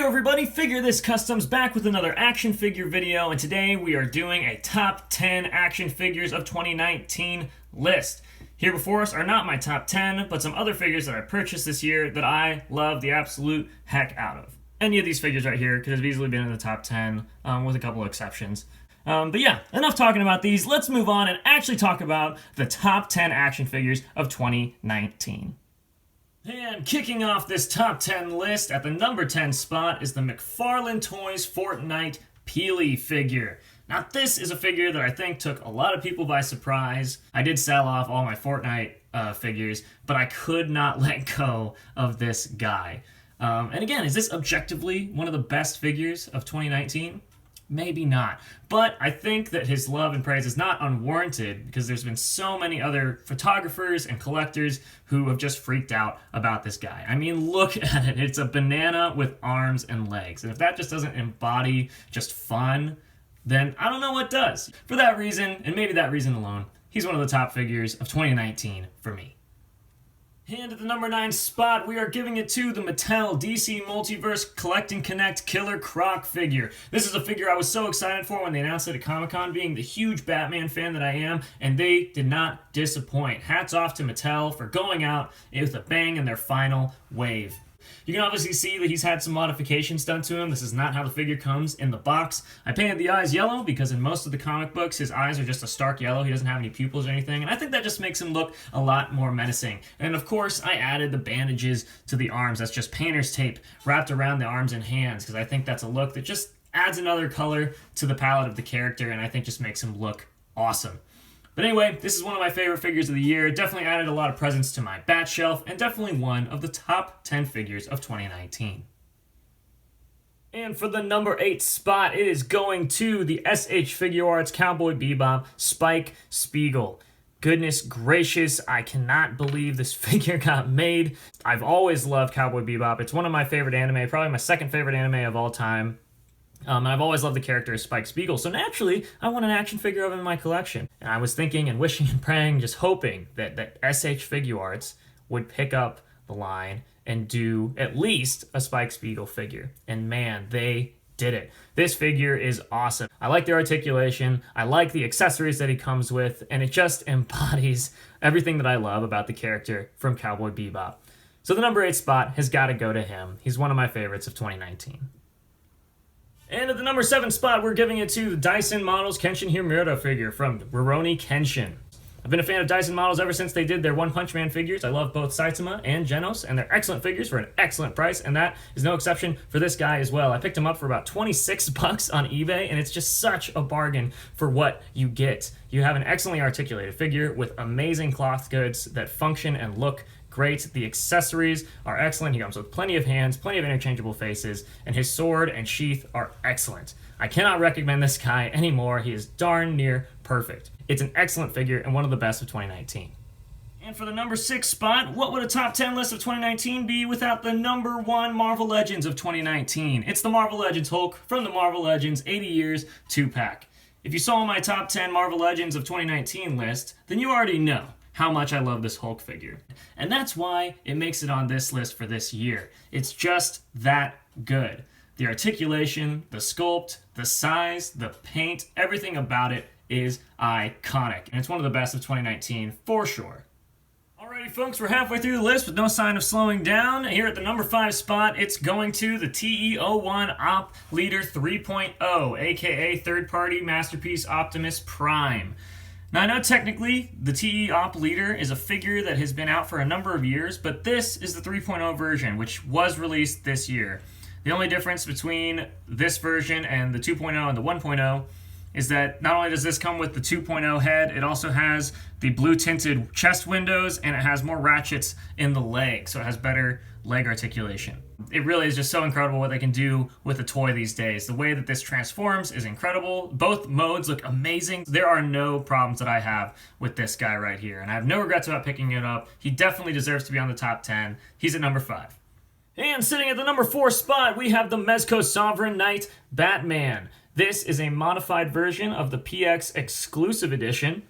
Heyo everybody, Figure This Customs back with another action figure video, and today we are doing a top 10 action figures of 2019 list. Here before us are not my top 10, but some other figures that I purchased this year that I love the absolute heck out of. Any of these figures right here could have easily been in the top 10, with a couple of exceptions. But yeah, enough talking about these. Let's move on and actually talk about the top 10 action figures of 2019. And kicking off this top 10 list at the number 10 spot is the McFarlane Toys Fortnite Peely figure. Now this is a figure that I think took a lot of people by surprise. I did sell off all my Fortnite figures, but I could not let go of this guy. And again, is this objectively one of the best figures of 2019? Maybe not. But I think that his love and praise is not unwarranted because there's been so many other photographers and collectors who have just freaked out about this guy. I mean, look at it. It's a banana with arms and legs. And if that just doesn't embody just fun, then I don't know what does. For that reason, and maybe that reason alone, he's one of the top figures of 2019 for me. And at the number 9 spot, we are giving it to the Mattel DC Multiverse Collect and Connect Killer Croc figure. This is a figure I was so excited for when they announced it at Comic-Con, being the huge Batman fan that I am, and they did not disappoint. Hats off to Mattel for going out with a bang in their final wave. You can obviously see that he's had some modifications done to him. This is not how the figure comes in the box. I painted the eyes yellow because in most of the comic books, his eyes are just a stark yellow. He doesn't have any pupils or anything, and I think that just makes him look a lot more menacing. And of course, I added the bandages to the arms. That's just painter's tape wrapped around the arms and hands because I think that's a look that just adds another color to the palette of the character and I think just makes him look awesome. But anyway, this is one of my favorite figures of the year. Definitely added a lot of presence to my bat shelf, and definitely one of the top 10 figures of 2019. And for the number 8 spot, it is going to the SHFIguarts Cowboy Bebop Spike Spiegel. Goodness gracious, I cannot believe this figure got made. I've always loved Cowboy Bebop. It's one of my favorite anime, probably my second favorite anime of all time. And I've always loved the character of Spike Spiegel, so naturally, I want an action figure of him in my collection. And I was thinking and wishing and praying, just hoping that SHFIguarts would pick up the line and do at least a Spike Spiegel figure. And man, they did it. This figure is awesome. I like the articulation, I like the accessories that he comes with, and it just embodies everything that I love about the character from Cowboy Bebop. So the number 8 spot has got to go to him. He's one of my favorites of 2019. And at the number 7 spot, we're giving it to the Dyson Models Kenshin Himura figure from Rurouni Kenshin. I've been a fan of Dyson Models ever since they did their One Punch Man figures. I love both Saitama and Genos, and they're excellent figures for an excellent price, and that is no exception for this guy as well. I picked him up for about 26 bucks on eBay, and it's just such a bargain for what you get. You have an excellently articulated figure with amazing cloth goods that function and look great. The accessories are excellent. He comes with plenty of hands, plenty of interchangeable faces, and his sword and sheath are excellent. I cannot recommend this guy anymore. He is darn near perfect. It's an excellent figure and one of the best of 2019. And for the number 6 spot, what would a top 10 list of 2019 be without the number 1 Marvel Legends of 2019? It's the Marvel Legends Hulk from the Marvel Legends 80 Years 2-pack. If you saw my top 10 Marvel Legends of 2019 list, then you already know how much I love this Hulk figure. And that's why it makes it on this list for this year. It's just that good. The articulation, the sculpt, the size, the paint, everything about it is iconic. And it's one of the best of 2019 for sure. Alrighty folks, we're halfway through the list with no sign of slowing down. Here at the number 5 spot, it's going to the TEO Op Leader 3.0, aka Third Party Masterpiece Optimus Prime. Now, I know technically the TE Op Leader is a figure that has been out for a number of years, but this is the 3.0 version, which was released this year. The only difference between this version and the 2.0 and the 1.0 is that not only does this come with the 2.0 head, it also has the blue tinted chest windows and it has more ratchets in the leg, so it has better leg articulation. It really is just so incredible what they can do with a toy these days. The way that this transforms is incredible. Both modes look amazing. There are no problems that I have with this guy right here, and I have no regrets about picking it up. He definitely deserves to be on the top 10. He's at number 5. And sitting at the number 4 spot, we have the Mezco Sovereign Knight Batman. This is a modified version of the PX Exclusive Edition,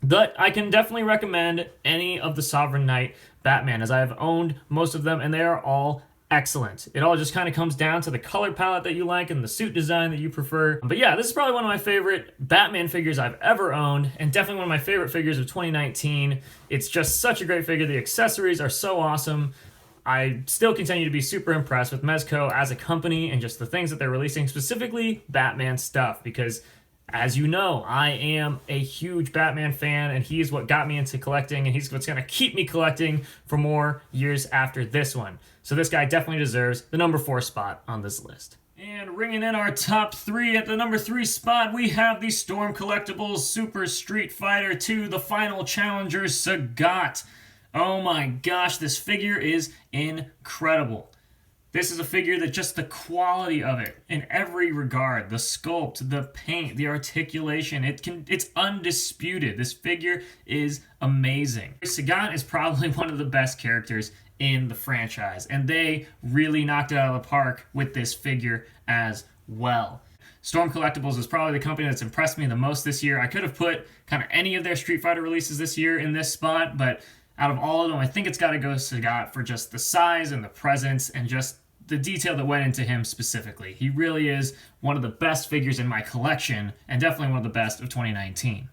but I can definitely recommend any of the Sovereign Knight Batman, as I have owned most of them, and they are all excellent. It all just kind of comes down to the color palette that you like and the suit design that you prefer. But yeah, this is probably one of my favorite Batman figures I've ever owned, and definitely one of my favorite figures of 2019. It's just such a great figure. The accessories are so awesome. I still continue to be super impressed with Mezco as a company and just the things that they're releasing, specifically Batman stuff, because as you know, I am a huge Batman fan, and he's what got me into collecting, and he's what's going to keep me collecting for more years after this one. So this guy definitely deserves the number 4 spot on this list. And ringing in our top 3, at the number 3 spot, we have the Storm Collectibles Super Street Fighter 2, the final challenger, Sagat. Oh my gosh, this figure is incredible. This is a figure that just the quality of it in every regard, the sculpt, the paint, the articulation, it's undisputed. This figure is amazing. Sagat is probably one of the best characters in the franchise, and they really knocked it out of the park with this figure as well. Storm Collectibles is probably the company that's impressed me the most this year. I could have put kind of any of their Street Fighter releases this year in this spot, but out of all of them, I think it's got to go Sagat for just the size and the presence and just the detail that went into him specifically. He really is one of the best figures in my collection, and definitely one of the best of 2019.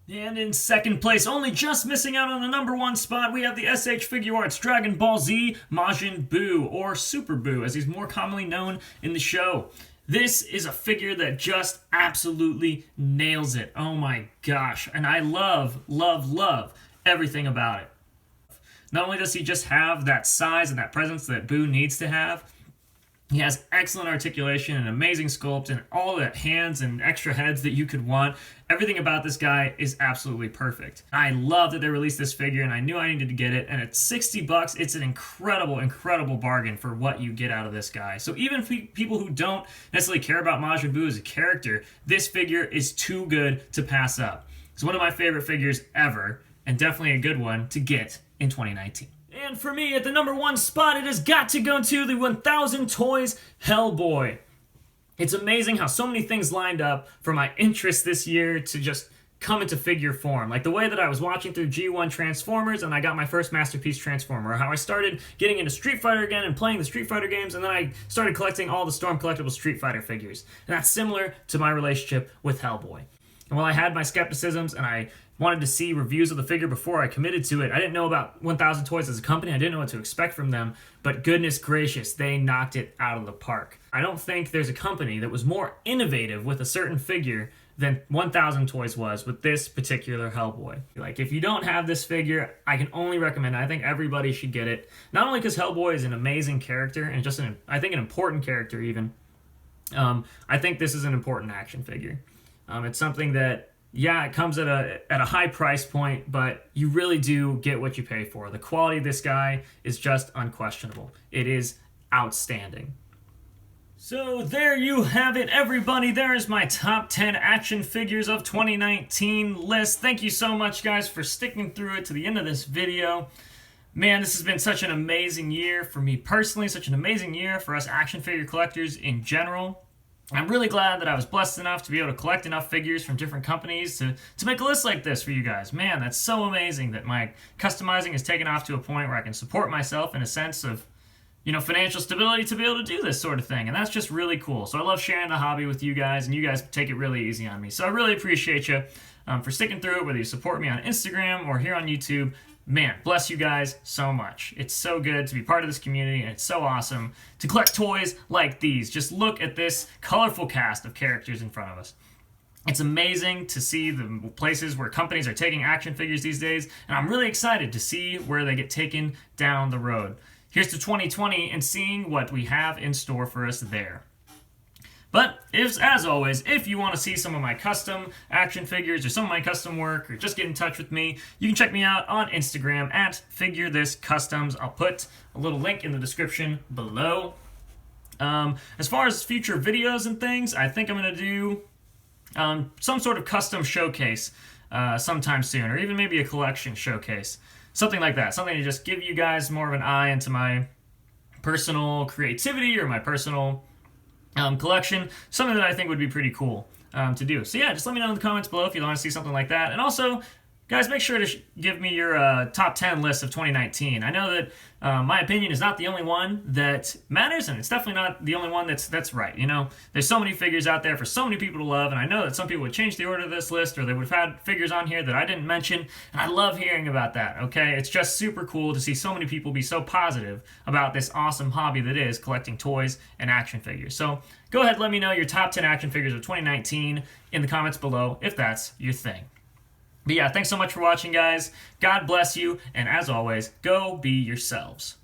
And in second place, only just missing out on the number 1 spot, we have the SHFIguarts Dragon Ball Z Majin Buu, or Super Buu, as he's more commonly known in the show. This is a figure that just absolutely nails it. Oh my gosh. And I love, love, love everything about it. Not only does he just have that size and that presence that Buu needs to have, he has excellent articulation and amazing sculpt and all the hands and extra heads that you could want. Everything about this guy is absolutely perfect. I love that they released this figure, and I knew I needed to get it. And at $60, it's an incredible, incredible bargain for what you get out of this guy. So even for people who don't necessarily care about Majin Buu as a character, this figure is too good to pass up. It's one of my favorite figures ever, and definitely a good one to get in 2019. And for me, at the number 1 spot, it has got to go to the 1000 Toys Hellboy. It's amazing how so many things lined up for my interest this year to just come into figure form. Like the way that I was watching through G1 Transformers and I got my first Masterpiece Transformer, or how I started getting into Street Fighter again and playing the Street Fighter games, and then I started collecting all the Storm Collectibles Street Fighter figures. And that's similar to my relationship with Hellboy. And while I had my skepticisms and I wanted to see reviews of the figure before I committed to it, I didn't know about 1000 Toys as a company. I didn't know what to expect from them, but goodness gracious, they knocked it out of the park. I don't think there's a company that was more innovative with a certain figure than 1000 Toys was with this particular Hellboy. Like, if you don't have this figure, I can only recommend it. I think everybody should get it. Not only because Hellboy is an amazing character, and just I think an important character even, I think this is an important action figure. It's something that, yeah, it comes at a high price point, but you really do get what you pay for. The quality of this guy is just unquestionable. It is outstanding. So there you have it, everybody. There's my top 10 action figures of 2019 list. Thank you so much, guys, for sticking through it to the end of this video. Man, this has been such an amazing year for me personally, such an amazing year for us action figure collectors in general. I'm really glad that I was blessed enough to be able to collect enough figures from different companies to make a list like this for you guys. Man, that's so amazing that my customizing is taken off to a point where I can support myself in a sense of, financial stability to be able to do this sort of thing. And that's just really cool. So I love sharing the hobby with you guys, and you guys take it really easy on me. So I really appreciate you for sticking through it, whether you support me on Instagram or here on YouTube. Man, bless you guys so much. It's so good to be part of this community, and it's so awesome to collect toys like these. Just look at this colorful cast of characters in front of us. It's amazing to see the places where companies are taking action figures these days, and I'm really excited to see where they get taken down the road. Here's to 2020 and seeing what we have in store for us there. But as always, if you want to see some of my custom action figures or some of my custom work, or just get in touch with me, you can check me out on Instagram at FigureThisCustoms. I'll put a little link in the description below. As far as future videos and things, I think I'm going to do some sort of custom showcase sometime soon, or even maybe a collection showcase. Something like that. Something to just give you guys more of an eye into my personal creativity or my personal collection, something that I think would be pretty cool to do. So yeah, just let me know in the comments below if you want to see something like that. And also, Guys, make sure to give me your top 10 list of 2019. I know that my opinion is not the only one that matters, and it's definitely not the only one that's right. You know, there's so many figures out there for so many people to love, and I know that some people would change the order of this list, or they would have had figures on here that I didn't mention, and I love hearing about that, okay? It's just super cool to see so many people be so positive about this awesome hobby that is collecting toys and action figures. So go ahead, let me know your top 10 action figures of 2019 in the comments below if that's your thing. But yeah, thanks so much for watching, guys. God bless you, and as always, go be yourselves.